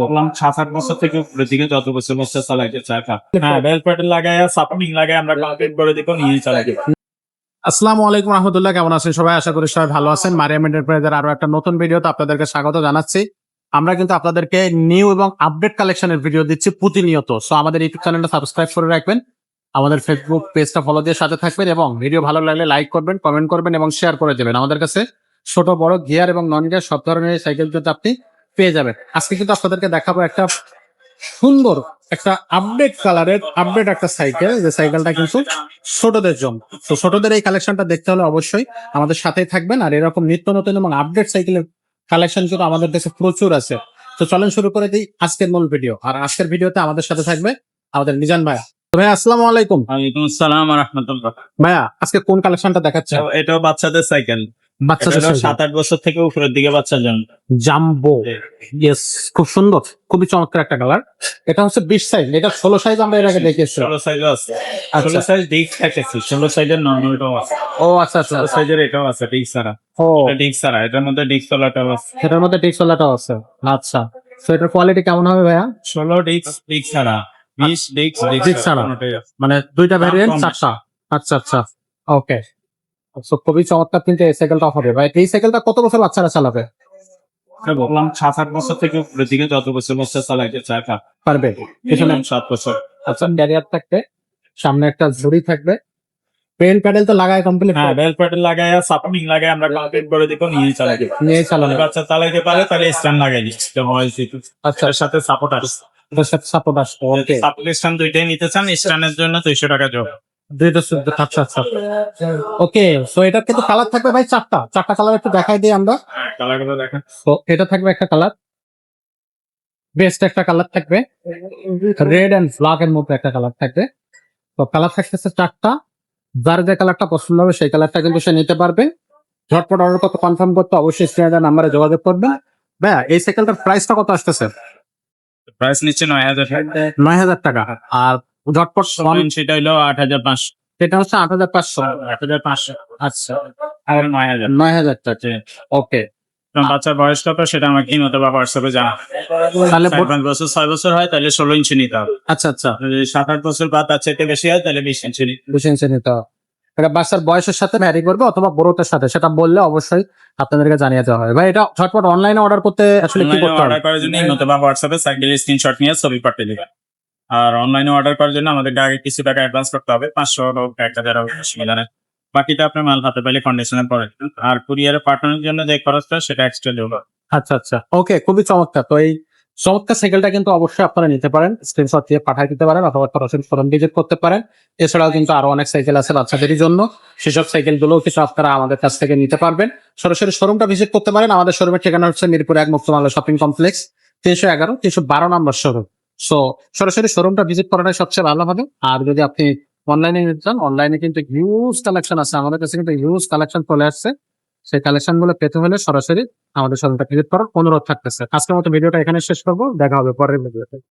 বললাম 7-8 বছর থেকে উপরের দিকে যত বছর বাচ্চা চালাইতে চায় হ্যাঁ বেল প্যাডেল লাগায় সাপোর্টিং লাগায় আমরা কমপ্লিট করে দিব নিয়ে চালাই দিব। আসসালামু আলাইকুম রহমতুল্লাহ, কেমন আছেন সবাই? আশা করি সবাই ভালো আছেন। মারিয়াম এন্টারপ্রাইজের আরো একটা নতুন ভিডিওতে আপনাদেরকে স্বাগত জানাচ্ছি। আমরা কিন্তু আপনাদেরকে নিউ এবং আপডেট কালেকশনের ভিডিও দিচ্ছি প্রতিনিয়ত। সো আমাদের ইউটিউব চ্যানেলটা সাবস্ক্রাইব করে রাখবেন, আমাদের ফেসবুক পেজটা ফলো দিয়ে সাথে থাকবেন এবং ভিডিও ভালো লাগলে লাইক করবেন, কমেন্ট করবেন এবং শেয়ার করে দেবেন। আমাদের কাছে ছোট বড় গিয়ার এবং নন গিয়ার সব ধরনের সাইকেল কিন্তু আপনি পেয়ে যাবেন। আজকে কিন্তু আপনাদেরকে দেখাবো একটা সুন্দর একটা আপডেট কালারের আপডেট একটা সাইকেল, যে সাইকেলটা কিন্তু ছোটদের জন্য। তো ছোটদের এই কালেকশনটা দেখতে হলে অবশ্যই আমাদের সাথেই থাকবেন। আর এরকম নিত্য নতুন এবং আপডেট সাইকেলের কালেকশন কিন্তু আমাদের দেশে প্রচুর আছে। তো চলেন শুরু করে দিই আজকের মূল ভিডিও। আর আজকের ভিডিওতে আমাদের সাথে থাকবে আমাদের মিজান ভাইয়া। তো ভাইয়া আসসালামু আলাইকুম। ওয়ালাইকুম আসসালাম ওয়া রাহমাতুল্লাহ। ভাইয়া আজকে কোন কালেকশনটা দেখাচ্ছে? এটাও বাচ্চাদের সাইকেল, বাচ্চাদের 7-8 বছর থেকে উপরের দিকে বাচ্চার জন্য। জাম্বো, ইয়েস, খুব সুন্দর, খুবই চমৎকার একটা কালার। এটা হচ্ছে 20 সাইজ, এটা 16 সাইজ আমরা এর আগে দেখেছি। 16 সাইজ আছে, আচ্ছা। 16 সাইজ ডিস্ক থাকছে, 16 সাইজের নরমালটাও আছে। ও আচ্ছা আচ্ছা 16 সাইজের এটাও আছে ডিস্ক ছাড়া। ও, ডিস্ক ছাড়া, এটার মধ্যে ডিস্ক তোলাটাও আছে। এটার মধ্যে টেক্সলাটাও আছে। আচ্ছা, তো এটার কোয়ালিটি কেমন হবে ভাইয়া? 16 ডিস্ক ছাড়া, 20 ডিস্ক ছাড়া, কোনোটাই আছে। মানে দুইটা ভ্যারিয়েন্ট, কম। 4টা। আচ্ছা আচ্ছা, ওকে। সো খুবই চমৎকার কিন্তু এই সাইকেলটা হবে ভাই। এই সাইকেলটা কত বছর বাচ্চারা চালাবে বললাম 7-8 বছর থেকে উপরের দিকে যত বছর বাচ্চা চালাইতে চায় পারবে? পিছনে 7 বছর। আচ্ছা, ক্যারিয়ার থাকবে, সামনে একটা ঝুড়ি থাকবে, পেল প্যাডেল তো লাগায় কমপ্লিট, হ্যাঁ বেল প্যাডেল লাগায় সাপোর্টিং লাগায় আমরা কমপ্লিট করে দিব নিয়ে চালাই দিব। নিয়ে চালানো। বাচ্চা চালাইতে পারে তাহলে স্ট্যান্ড লাগাই দিচ্ছি। আচ্ছা, এর সাথে সাপোর্ট আছে। এটার সাথে সাপোর্ট আসবে। ওকে, সাপোর্ট স্ট্যান্ড দুইটাই নিতে চান, স্ট্যান্ডের জন্য 200 টাকা যোগ। দুইটা সুবিধা। আচ্ছা আচ্ছা, ওকে। সো এটা কিন্তু কালার থাকবে ভাই চারটা কালার একটু দেখাই দিই আমরা। হ্যাঁ কালারগুলো দেখেন। তো এটা থাকবে একটা কালার, বেস্ট একটা কালার থাকবে, রেড এন্ড ব্ল্যাক এর মধ্যে একটা কালার থাকবে। তো কালার থাকতেছে 4টা। যার যে কালারটা পছন্দ হবে সেই কালারটা কিন্তু সে নিতে পারবে। ঝটপট অর্ডার করতে, কনফার্ম করতে অবশ্যই স্ক্রিনে নাম্বারে যোগাযোগ করবেন। ভাইয়া এই সাইকেলটার প্রাইসটা কত আসতেছে? প্রাইস নিচ্ছে 9,000 টাকা। 9,000 টাকা। আর ঝটপট সেটা হলো 8,500। সেটা হচ্ছে 8,500। 8,500 আচ্ছা, আর 9,000। 9,000 টাকা। ওকে, বাচ্চার বয়স কত সেটা আমাকে ইমোতে বা হোয়াটসঅ্যাপে জানা। তাহলে 5 বছর 6 বছর হয় তাহলে 16 ইঞ্চি নিতে হবে। আচ্ছা আচ্ছা, যদি 7-8 বছর বা তার চাইতে বেশি হয় তাহলে 20 ইঞ্চি নিতে হবে। 20 ইঞ্চি নিতে হবে। এটা বাচ্চার বয়সের সাথে ভ্যারি করবে অথবা বড়টার সাথে, সেটা বললে অবশ্যই আপনাদেরকে জানিয়ে দেওয়া হবে। ভাই এটা ঝটপট অনলাইনে অর্ডার করতে আসলে কি করতে হবে? অর্ডার করার জন্য ইমোতে বা হোয়াটসঅ্যাপে সাইকেলের স্ক্রিনশট নিয়ে ছবি পাঠিয়ে দিবেন। আর অনলাইনে অর্ডার করার জন্য আমাদের আগে কিছু টাকা অ্যাডভান্স করতে হবে, 500 হোক 1,000 হোক, অসুবিধা নেই। বাকিটা আপনার মাল হাতে পাইলে কন্ডিশনে পড়ে। আর কুরিয়ারে পাঠানোর জন্য যে খরচটা সেটা এক্সট্রা দেবো। আচ্ছা আচ্ছা, ওকে, খুবই চমৎকার। তো এই চমৎকার সাইকেলটা কিন্তু অবশ্যই আপনারা নিতে পারেন, স্ক্রিনশট দিয়ে পাঠিয়ে দিতে পারেন অথবা সরাসরি শোরুম ভিজিট করতে পারেন। এছাড়াও কিন্তু আরো অনেক সাইকেল আছে বাচ্চাদেরই জন্য, সেসব সাইকেল গুলো কিন্তু আপনারা আমাদের কাছ থেকে নিতে পারবেন। সরাসরি শোরুমটা ভিজিট করতে পারেন। আমাদের শোরুমের ঠিকানা হচ্ছে মিরপুর 1 মুক্তমাল্য শপিং কমপ্লেক্স, 311 312 নম্বর শোরুম। সো সরাসরি শোরুমটা ভিজিট করাটাই সবচেয়ে ভালো হবে। আর যদি আপনি অনলাইনে নিতে চান, অনলাইনে কিন্তু হিউজ কালেকশন আছে, আমাদের কাছে কিন্তু হিউজ কালেকশন চলে আসছে। সেই কালেকশন গুলো পেতে হলে সরাসরি আমাদের শোরুমটা ভিজিট করার অনুরোধ থাকতেছে। আজকের মতো ভিডিওটা এখানে শেষ করবো, দেখা হবে পরের ভিডিওতে।